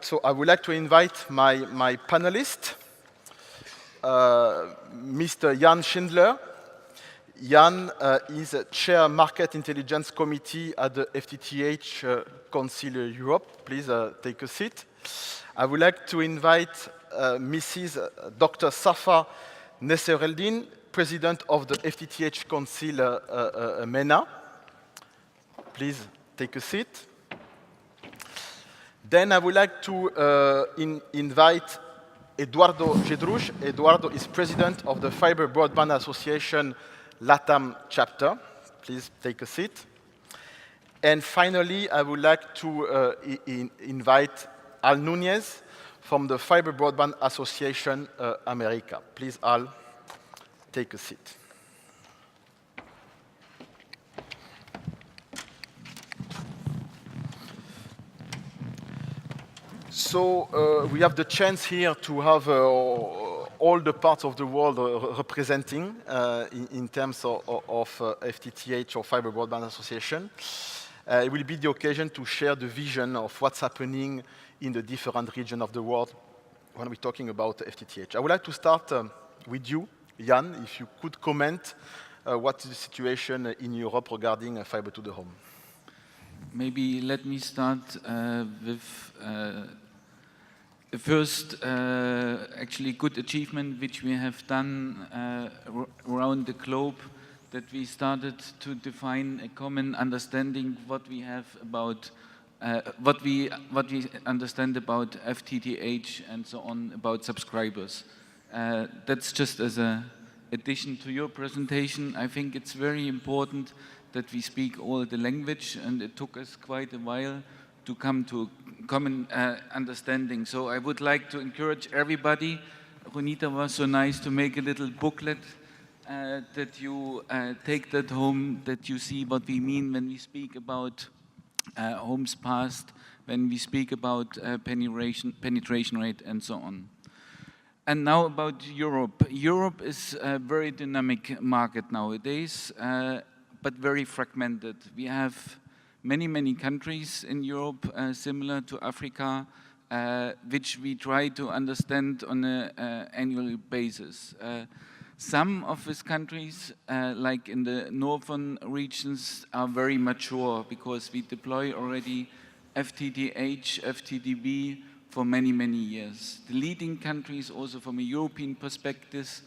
So I would like to invite my panelist, Mr. Jan Schindler. Jan is Chair Market Intelligence Committee at the FTTH Council Europe. Please take a seat. I would like to invite Mrs. Dr. Safa Nassereldin, President of the FTTH Council MENA. Please take a seat. Then I would like to invite Eduardo Jedruch. Eduardo is President of the Fiber Broadband Association LATAM chapter. Please take a seat. And finally, I would like to invite Al Nunez from the Fiber Broadband Association America. Please, Al, take a seat. So we have the chance here to have all the parts of the world representing in terms of FTTH or Fiber Broadband Association. It will be the occasion to share the vision of what's happening in the different regions of the world when we're talking about FTTH. I would like to start with you, Jan, if you could comment what is the situation in Europe regarding fiber to the home. Maybe let me start with the first actually good achievement which we have done around the globe, that we started to define a common understanding what we have about what we understand about FTTH and so on, about subscribers. That's just as an addition to your presentation. I think it's very important that we speak all the language, and it took us quite a while to come to common understanding. So I would like to encourage everybody. Ronita was so nice to make a little booklet that you take that home, that you see what we mean when we speak about homes passed, when we speak about penetration rate and so on. And now about Europe. Europe is a very dynamic market nowadays, but very fragmented. We have many countries in Europe, similar to Africa, which we try to understand on an annual basis. Some of these countries, like in the northern regions, are very mature because we deploy already FTTH, FTTB for many years. The leading countries, also from a European perspective,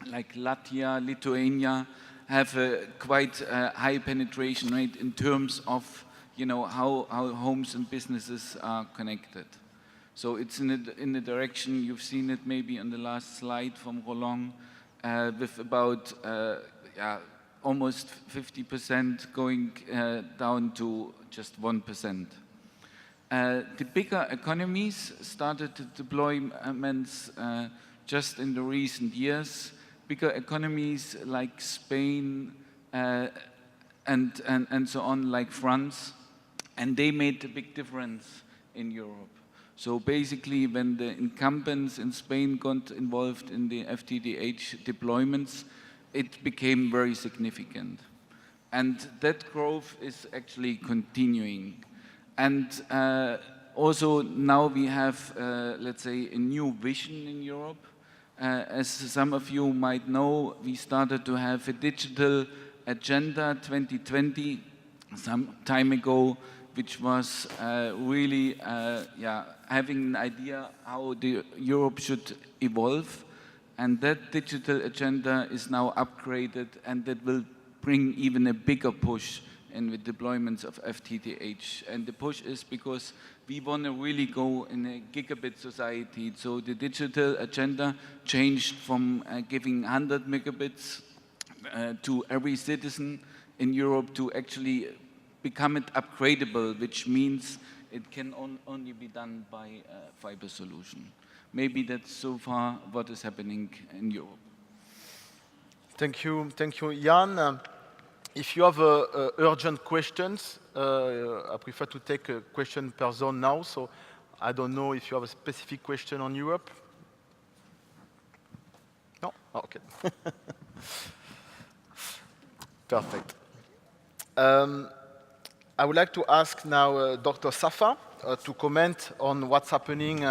like Latvia, Lithuania, have a quite high penetration rate in terms of, you know, how homes and businesses are connected. So it's in the direction, you've seen it maybe on the last slide from Roland, with about almost 50% going down to just 1%. The bigger economies started the deployments just in the recent years. Bigger economies like Spain and so on, like France, and they made a big difference in Europe. So basically, when the incumbents in Spain got involved in the FTTH deployments, it became very significant. And that growth is actually continuing. And also now we have, let's say, a new vision in Europe. As some of you might know, we started to have a digital agenda 2020 some time ago, which was really having an idea how Europe should evolve. And that digital agenda is now upgraded, and that will bring even a bigger push in the deployments of FTTH. And the push is because we want to really go in a gigabit society. So the digital agenda changed from giving 100 megabits to every citizen in Europe to actually become it upgradable, which means it can only be done by a fiber solution. Maybe that's so far what is happening in Europe. Thank you, Jan. If you have urgent questions, I prefer to take a question per zone now. So I don't know if you have a specific question on Europe. No? Oh, okay. Perfect. I would like to ask now Dr. Safa. to comment on what's happening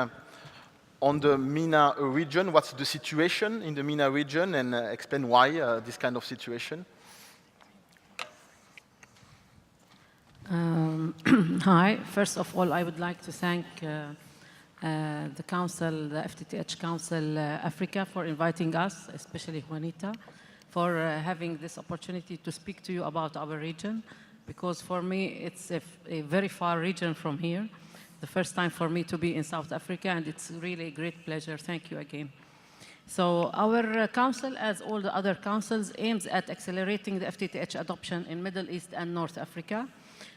on the MENA region. What's the situation in the MENA region, and explain why this kind of situation. Hi. First of all, I would like to thank the Council, the FTTH Council Africa, for inviting us, especially Juanita, for having this opportunity to speak to you about our region, because for me it's a very far region from here. The first time for me to be in South Africa, and it's really a great pleasure. Thank you again. So our council, as all the other councils, aims at accelerating the FTTH adoption in Middle East and North Africa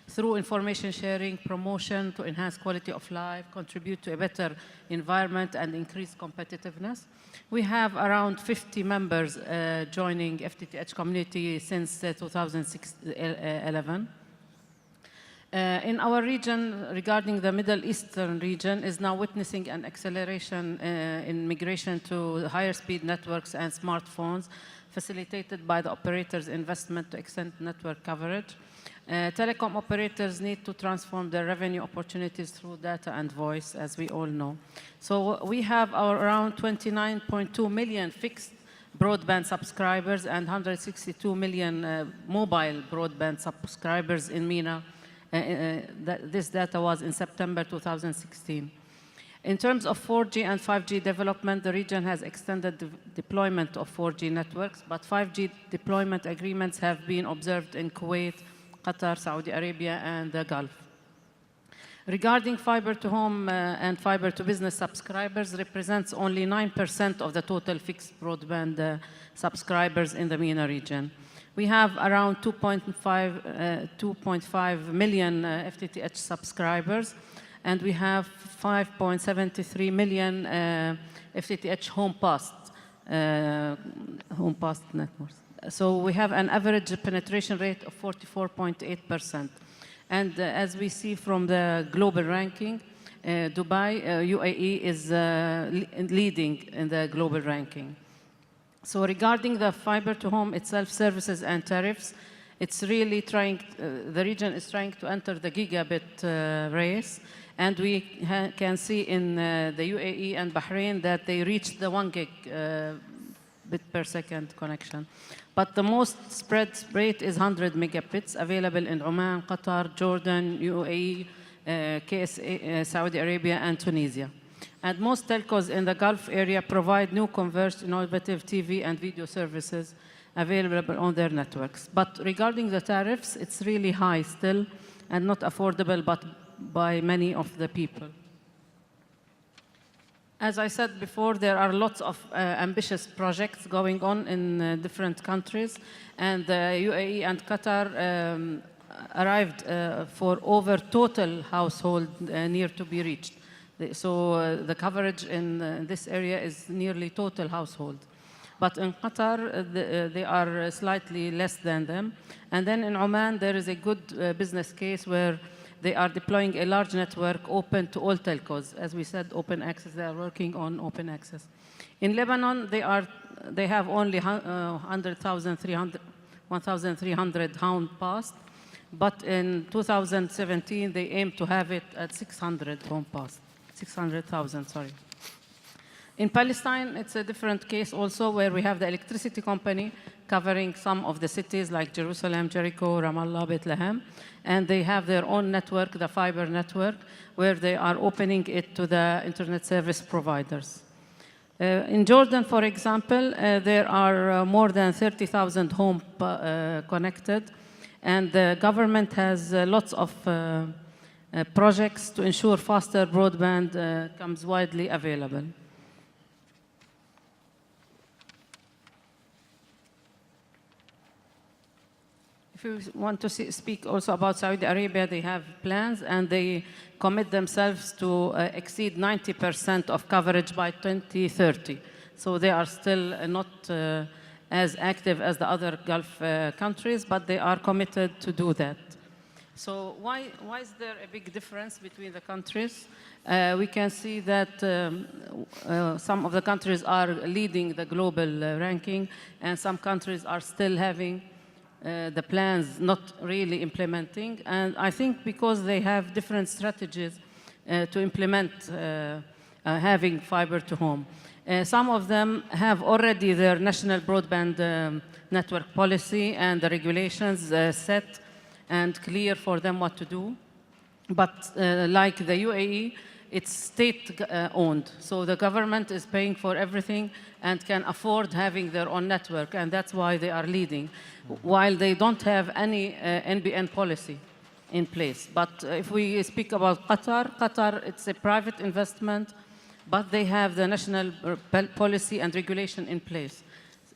through information sharing, promotion to enhance quality of life, contribute to a better environment, and increase competitiveness. We have around 50 members joining FTTH community since 2011. In our region, regarding the Middle Eastern region, is now witnessing an acceleration in migration to higher speed networks and smartphones, facilitated by the operators' investment to extend network coverage. Telecom operators need to transform their revenue opportunities through data and voice, as we all know. So we have around 29.2 million fixed broadband subscribers and 162 million mobile broadband subscribers in MENA. This data was in September 2016. In terms of 4G and 5G development, the region has extended the deployment of 4G networks, but 5G deployment agreements have been observed in Kuwait, Qatar, Saudi Arabia, and the Gulf. Regarding fiber to home and fiber to business subscribers, represents only 9% of the total fixed broadband subscribers in the MENA region. We have around 2.5 million FTTH subscribers, and we have 5.73 million FTTH home passed networks. So we have an average penetration rate of 44.8%. And as we see from the global ranking, Dubai, UAE is leading in the global ranking. So regarding the fiber to home itself, services and tariffs, it's really trying, the region is trying to enter the gigabit race. And we can see in the UAE and Bahrain that they reached the 1 gig bit per second connection. But the most spread rate is 100 megabits, available in Oman, Qatar, Jordan, UAE, KSA, Saudi Arabia, and Tunisia. And most telcos in the Gulf area provide new converged innovative TV and video services available on their networks. But regarding the tariffs, it's really high still and not affordable by many of the people. As I said before, there are lots of ambitious projects going on in different countries, and the UAE and Qatar arrived for over total household near to be reached. So the coverage in this area is nearly total household. But in Qatar, they are slightly less than them. And then in Oman, there is a good business case where they are deploying a large network open to all telcos. As we said, open access, they are working on open access. In Lebanon, they have only 1,300 home passed, but in 2017, they aim to have it at 600 home passed, 600,000, sorry. In Palestine, it's a different case also, where we have the electricity company covering some of the cities like Jerusalem, Jericho, Ramallah, Bethlehem, and they have their own network, the fiber network, where they are opening it to the internet service providers. In Jordan, for example, there are more than 30,000 homes connected, and the government has lots of projects to ensure faster broadband comes widely available. If you want to speak also about Saudi Arabia, they have plans and they commit themselves to exceed 90% of coverage by 2030. So they are still not as active as the other Gulf countries, but they are committed to do that. So why is there a big difference between the countries? We can see that some of the countries are leading the global ranking, and some countries are still having the plans not really implementing. And I think because they have different strategies to implement having fiber to home. Some of them have already their national broadband network policy and the regulations set and clear for them what to do. But like the UAE, it's state-owned. So the government is paying for everything and can afford having their own network, and that's why they are leading, while they don't have any NBN policy in place. But if we speak about Qatar, it's a private investment, but they have the national policy and regulation in place.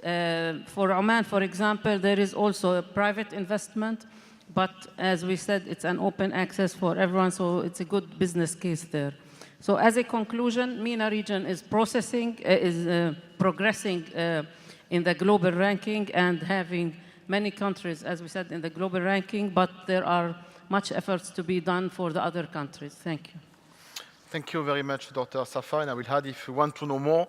For Oman, for example, there is also a private investment, but as we said, it's an open access for everyone, so it's a good business case there. So as a conclusion, MENA region is progressing in the global ranking and having many countries, as we said, in the global ranking, but there are much efforts to be done for the other countries. Thank you. Thank you very much, Dr. Safa. And I will add, if you want to know more,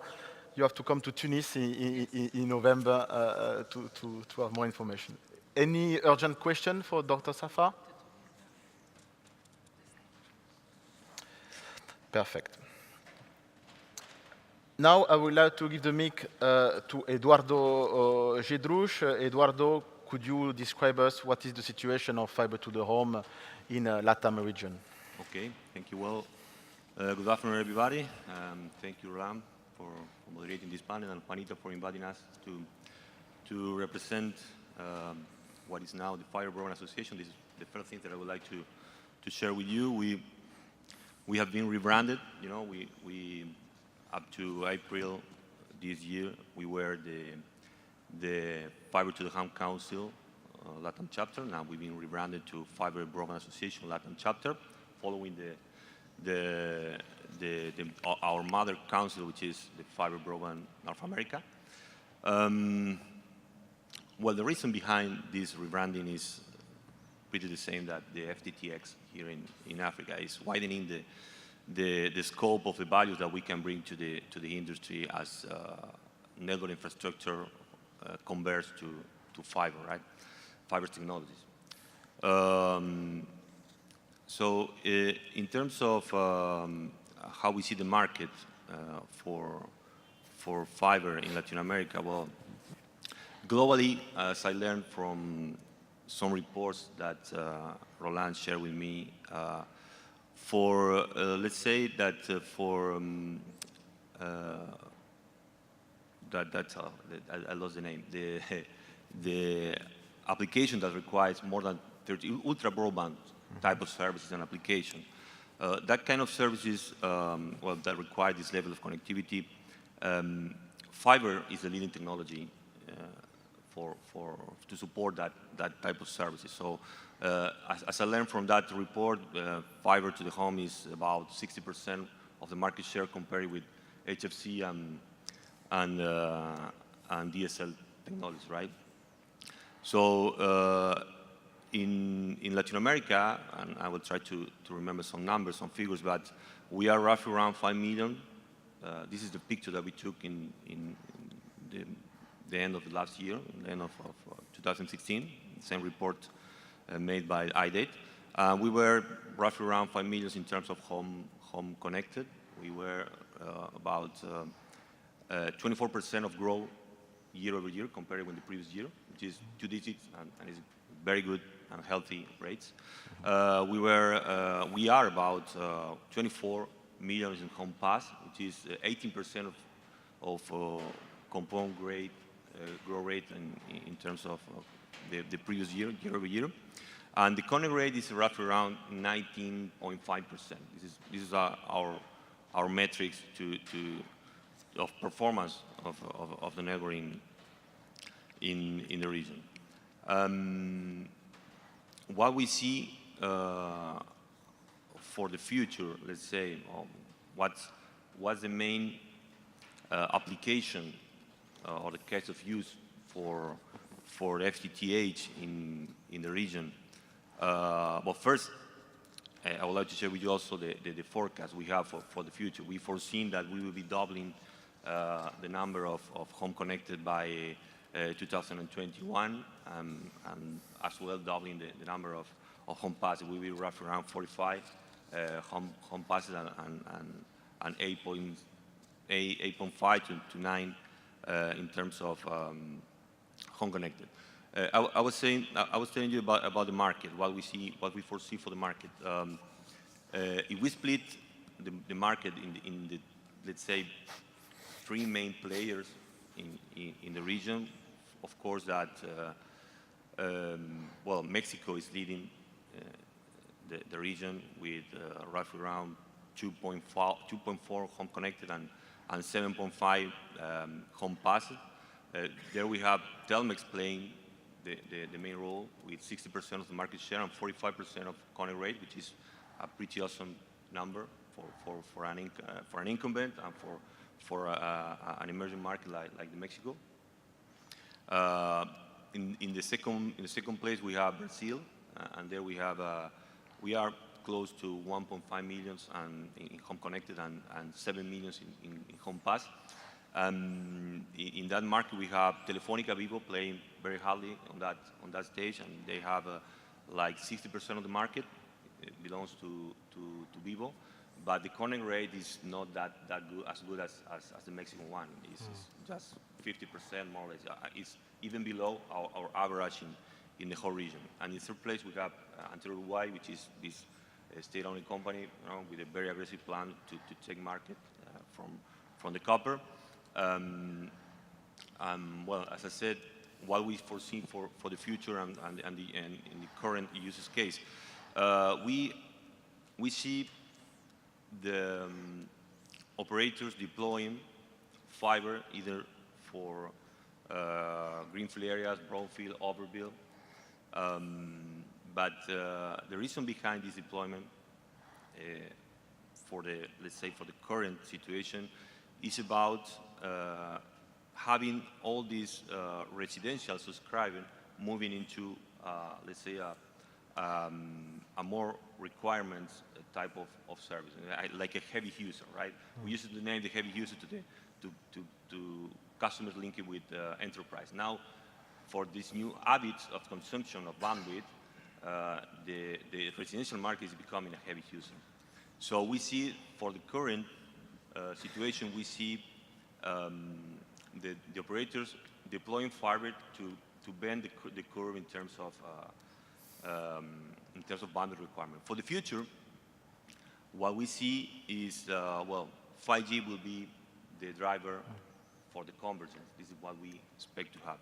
you have to come to Tunis in November to have more information. Any urgent question for Dr. Safa? Perfect. Now I would like to give the mic to Eduardo Jedruch. Eduardo, could you describe us what is the situation of fiber to the home in LATAM region? Okay, thank you. Well, good afternoon, everybody. Thank you, Ram, for moderating this panel, and Juanita for inviting us to represent what is now the Fiber Broadband Association. This is the first thing that I would like to share with you. We have been rebranded. You know, we up to April this year, we were the Fiber to the Home Council LATAM chapter. Now we've been rebranded to Fiber Broadband Association LATAM chapter, following our mother council, which is the Fiber Broadband North America. Well, the reason behind this rebranding is pretty the same that the FTTX here in Africa is widening the scope of the values that we can bring to the industry as network infrastructure converts to fiber, right? Fiber technologies. So in terms of how we see the market for fiber in Latin America, well, globally, as I learned from some reports that Roland shared with me, let's say that I lost the name. The application that requires more than 30 ultra broadband type of services and application. That kind of services, well, that require this level of connectivity. Fiber is the leading technology to support that type of services. So as I learned from that report, fiber to the home is about 60% of the market share compared with HFC and DSL technologies, right? So in Latin America, and I will try to remember some numbers, some figures, but we are roughly around 5 million. This is the picture that we took in the end of the last year, the end of 2016, same report made by Idate. We were roughly around 5 million in terms of home connected. We were about 24% of growth year over year compared with the previous year, which is 2 digits and is very good and healthy rates. We are about 24 million in home pass, which is 18% of compound growth rate in terms of the previous year, year over year. And the connect rate is roughly around 19.5%. This is our metrics of performance of the network in the region. What we see for the future, let's say, what's the main application or the case of use for FTTH in the region? Well, first, I would like to share with you also the forecast we have for the future. We foreseen that we will be doubling the number of home connected by 2021, and as well doubling the number of home passes. We will be roughly around 45 home passes and 8.5 to 9 in terms of home connected. I was telling you about the market, what we foresee for the market. If we split the market in the let's say 3 main players in the region, of course that well, Mexico is leading the region with roughly around 2.4 home connected and 7.5 home passed. There we have Telmex playing the main role with 60% of the market share and 45% of connect rate, which is a pretty awesome number for an incumbent and for an emerging market like Mexico. In the second place we have Brazil, and there we are close to 1.5 million in home connected and 7 million in home pass. In that market we have Telefónica Vivo playing very hardly on that stage, and they have like 60% of the market. It belongs to Vivo, but the connect rate is not that good as the Mexican one. It's just 50% more or less. It's even below our average in the whole region. And in third place we have Uruguay, which is this state-owned company, you know, with a very aggressive plan to take market from the copper. Well, as I said, what we foresee for the future and in the current use case, we see the operators deploying fiber either for greenfield areas, brownfield, overbuild. But the reason behind this deployment let's say for the current situation is about having all these residential subscribers moving into let's say a more requirements type of service, like a heavy user, right? We used to name the heavy user to customers linked with enterprise. Now, for this new habits of consumption of bandwidth, the residential market is becoming a heavy user. So we see for the current situation, we see the operators deploying fiber to bend the curve in terms of bandwidth requirement. For the future, what we see is well, 5G will be the driver for the convergence. This is what we expect to have.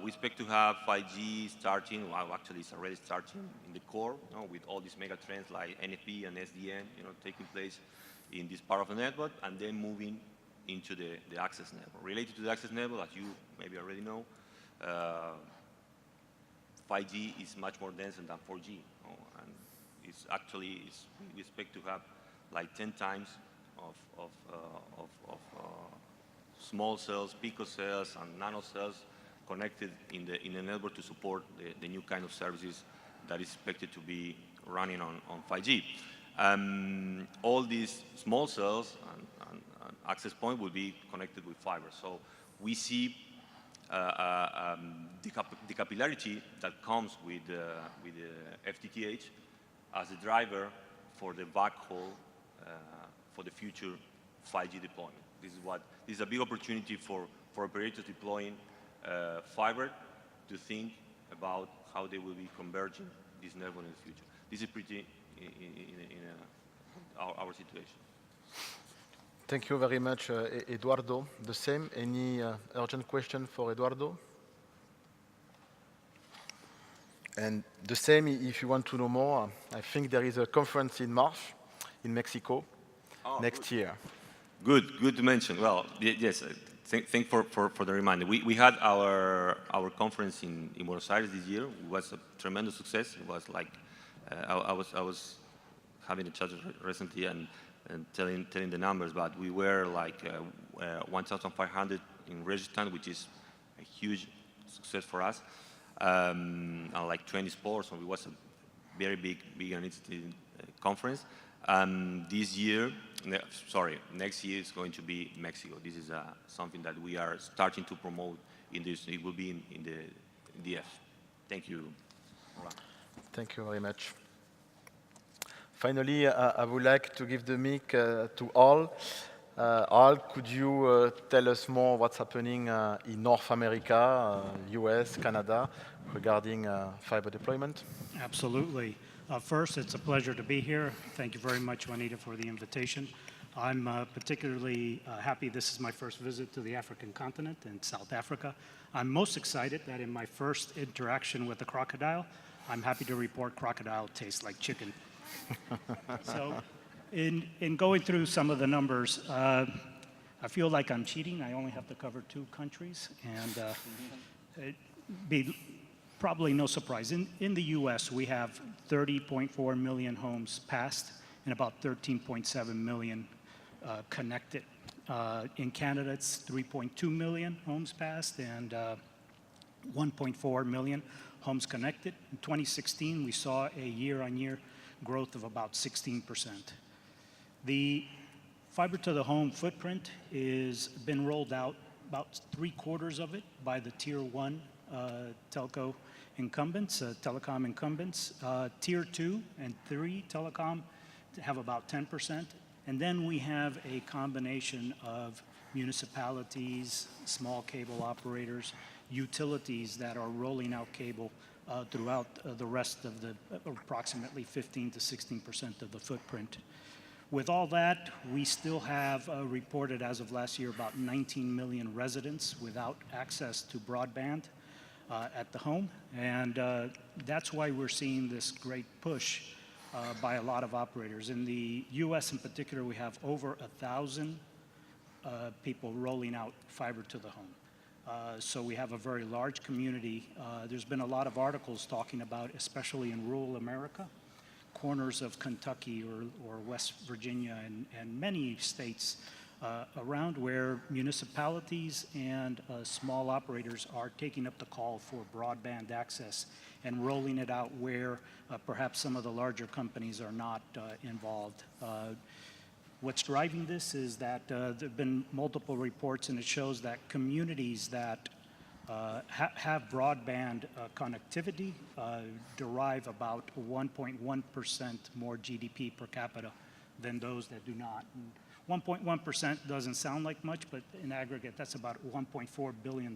We expect to have 5G starting, well, actually it's already starting in the core, you know, with all these mega trends like NFP and SDN, you know, taking place in this part of the network, and then moving into the access network. Related to the access network, as you maybe already know, 5G is much more dense than 4G, you know, and we expect to have like 10 times of small cells, pico cells, and nano cells connected in the network to support the new kind of services that is expected to be running on 5G. All these small cells and access point will be connected with fiber. So we see the capillarity that comes with the FTTH as a driver for the backhaul for the future 5G deployment. This is a big opportunity for operators deploying fiber to think about how they will be converging this network in the future. This is pretty in our situation. Thank you very much, Eduardo. The same, any urgent question for Eduardo? And the same, if you want to know more, I think there is a conference in March in Mexico next year. Good to mention. Well, yes, thank for the reminder. We had our conference in Buenos Aires this year. It was a tremendous success. It was like, I was having a chat recently and telling the numbers, but we were like 1,500 in registrant, which is a huge success for us. And like 20 sports, so it was a very big and interesting conference. This year, next year is going to be Mexico. This is something that we are starting to promote in this. It will be in the DF. Thank you. Thank you very much. Finally, I would like to give the mic to Al. Al, could you tell us more what's happening in North America, US, Canada, regarding fiber deployment? Absolutely. First, it's a pleasure to be here. Thank you very much, Juanita, for the invitation. I'm particularly happy this is my first visit to the African continent in South Africa. I'm most excited that in my first interaction with a crocodile, I'm happy to report crocodile tastes like chicken. So in going through some of the numbers, I feel like I'm cheating. I only have to cover 2 countries, and it'd be probably no surprise. In the US, we have 30.4 million homes passed and about 13.7 million connected. In Canada, it's 3.2 million homes passed and 1.4 million homes connected. In 2016, we saw a year-on-year growth of about 16%. The fiber to the home footprint is been rolled out, about 3/4 of it by the tier 1 telco incumbents, telecom incumbents. Tier 2 and 3 telecom have about 10%. And then we have a combination of municipalities, small cable operators, utilities that are rolling out cable throughout the rest of the approximately 15 to 16% of the footprint. With all that, we still have reported as of last year about 19 million residents without access to broadband at the home. And that's why we're seeing this great push by a lot of operators. In the US in particular, we have over 1,000 people rolling out fiber to the home. So we have a very large community. There's been a lot of articles talking about, especially in rural America, corners of Kentucky or West Virginia and many states around where municipalities and small operators are taking up the call for broadband access and rolling it out where perhaps some of the larger companies are not involved. What's driving this is that there have been multiple reports, and it shows that communities that have broadband connectivity derive about 1.1% more GDP per capita than those that do not. 1.1% doesn't sound like much, but in aggregate, that's about $1.4 billion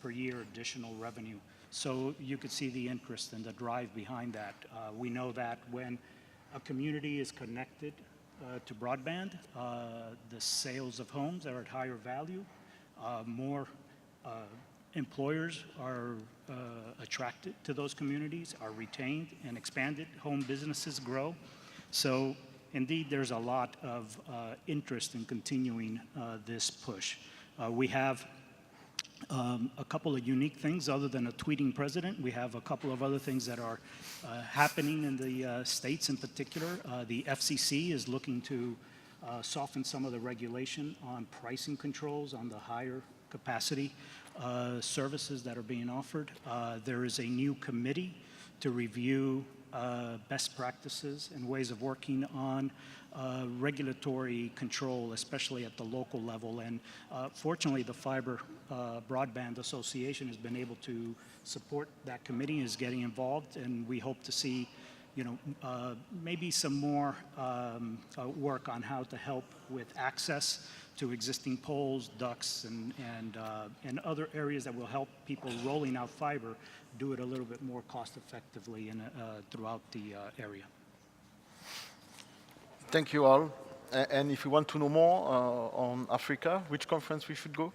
per year additional revenue. So you could see the interest and the drive behind that. We know that when a community is connected to broadband, the sales of homes are at higher value, more employers are attracted to those communities, are retained and expanded, home businesses grow. So indeed, there's a lot of interest in continuing this push. We have a couple of unique things other than a tweeting president. We have a couple of other things that are happening in the states in particular. The FCC is looking to soften some of the regulation on pricing controls on the higher capacity services that are being offered. There is a new committee to review best practices and ways of working on regulatory control, especially at the local level. And fortunately, the Fiber Broadband Association has been able to support that committee, is getting involved, and we hope to see, maybe some more work on how to help with access to existing poles, ducts, and other areas that will help people rolling out fiber do it a little bit more cost effectively throughout the area. Thank you all. And if you want to know more on Africa, which conference we should go?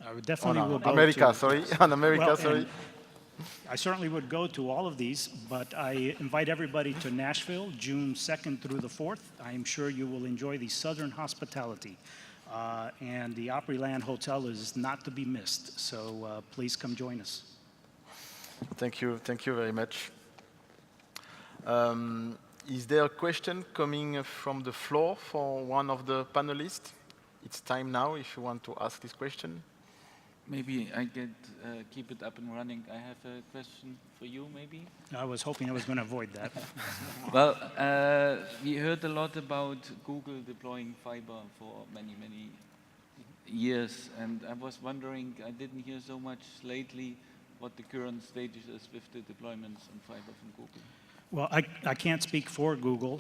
I would definitely will go America, to, sorry. On America, well, sorry. I certainly would go to all of these, but I invite everybody to Nashville, June 2nd through the 4th. I am sure you will enjoy the Southern hospitality. And the Opryland Hotel is not to be missed, so please come join us. Thank you very much. Is there a question coming from the floor for one of the panelists? It's time now if you want to ask this question. Maybe I could keep it up and running. I have a question for you, maybe? I was hoping I was going to avoid that. Well, we heard a lot about Google deploying fiber for many, many years, and I was wondering, I didn't hear so much lately what the current status is with the deployments on fiber from Google. Well, I can't speak for Google,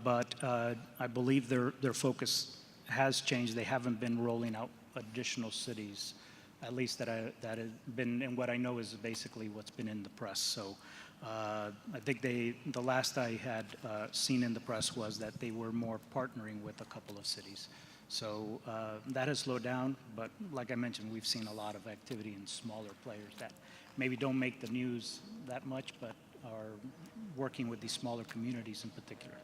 but I believe their focus has changed. They haven't been rolling out additional cities, at least that has been, and what I know is basically what's been in the press. So I think the last I had seen in the press was that they were more partnering with a couple of cities. So that has slowed down, but like I mentioned, we've seen a lot of activity in smaller players that maybe don't make the news that much, but are working with these smaller communities in particular.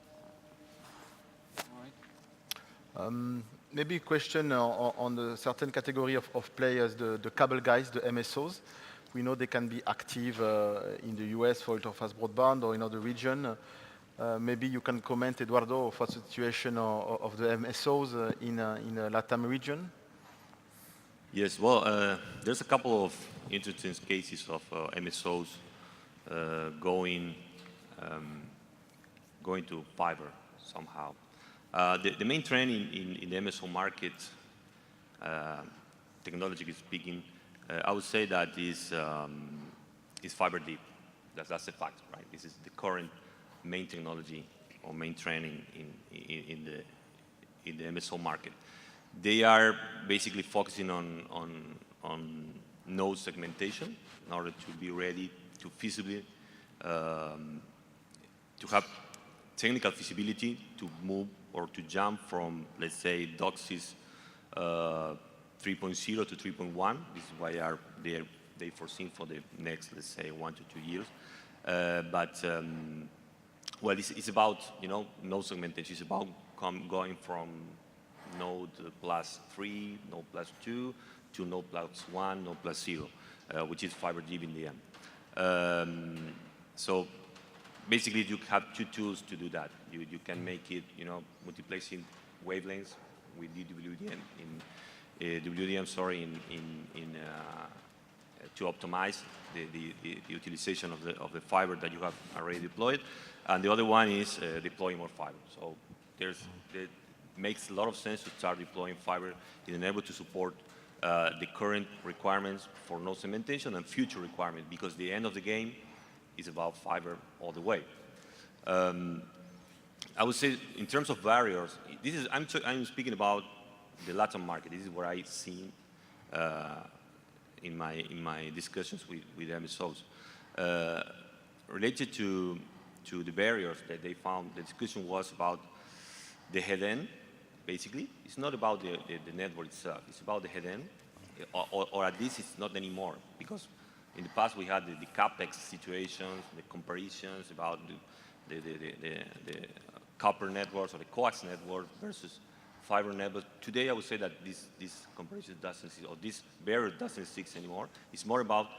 All right. Maybe a question on the certain category of players, the cable guys, the MSOs. We know they can be active in the US for ultra-fast broadband or in other region. Maybe you can comment, Eduardo, of what's the situation of the MSOs in the LATAM region? Yes, well, there's a couple of interesting cases of MSOs going to fiber somehow. The main trend in the MSO market, technologically speaking, I would say that is fiber deep. That's a fact, right? This is the current main technology or main trend in the MSO market. They are basically focusing on node segmentation in order to be ready to feasibly to have technical feasibility to move or to jump from, let's say, DOCSIS 3.0 to 3.1. This is why they foreseen for the next, let's say, 1 to 2 years. Well, it's about, node segmentation. It's about going from node +3, node +2, to node +1, node +0, which is fiber deep in the end. So basically, you have two tools to do that. You can make it, multiplexing wavelengths with WDM to optimize the utilization of the fiber that you have already deployed, and the other one is deploying more fiber. So it makes a lot of sense to start deploying fiber in order to support the current requirements for node segmentation and future requirements, because the end of the game is about fiber all the way. I would say in terms of barriers, I'm speaking about the LATAM market. This is what I've seen in my discussions with MSOs. Related to the barriers that they found, the discussion was about the head-end, basically. It's not about the network itself. It's about the head-end, or at least it's not anymore, because in the past we had the CapEx situations, the comparisons about the copper networks or the coax network versus fiber networks. Today I would say that this comparison doesn't exist, or this barrier doesn't exist anymore. It's more about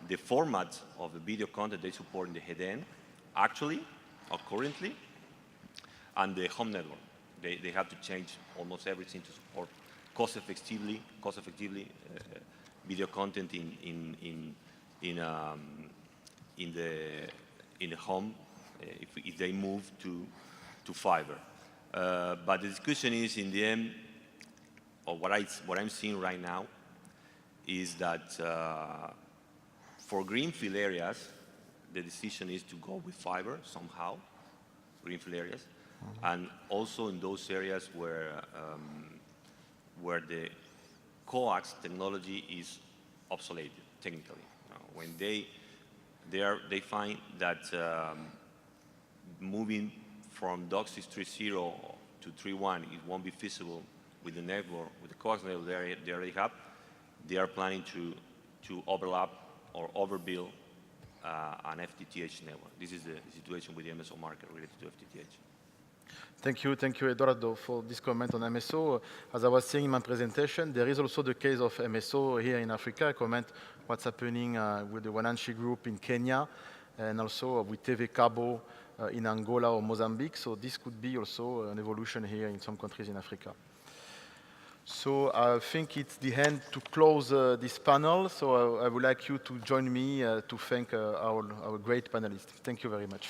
the format of the video content they support in the head-end, actually, or currently, and the home network. They have to change almost everything to support cost-effectively video content in the home if they move to fiber. But the discussion is, in the end, or what I'm seeing right now, is that for greenfield areas, the decision is to go with fiber somehow, greenfield areas, and also in those areas where the coax technology is obsolete technically. When they find that moving from DOCSIS 3.0 to 3.1, it won't be feasible with the network, with the coax network they already have, they are planning to overlap or overbuild an FTTH network. This is the situation with the MSO market related to FTTH. Thank you, Eduardo, for this comment on MSO. As I was saying in my presentation, there is also the case of MSO here in Africa. I comment what's happening with the Wananchi group in Kenya, and also with TV Cabo in Angola or Mozambique. So this could be also an evolution here in some countries in Africa. So I think it's the end to close this panel. So I would like you to join me to thank our great panelists. Thank you very much.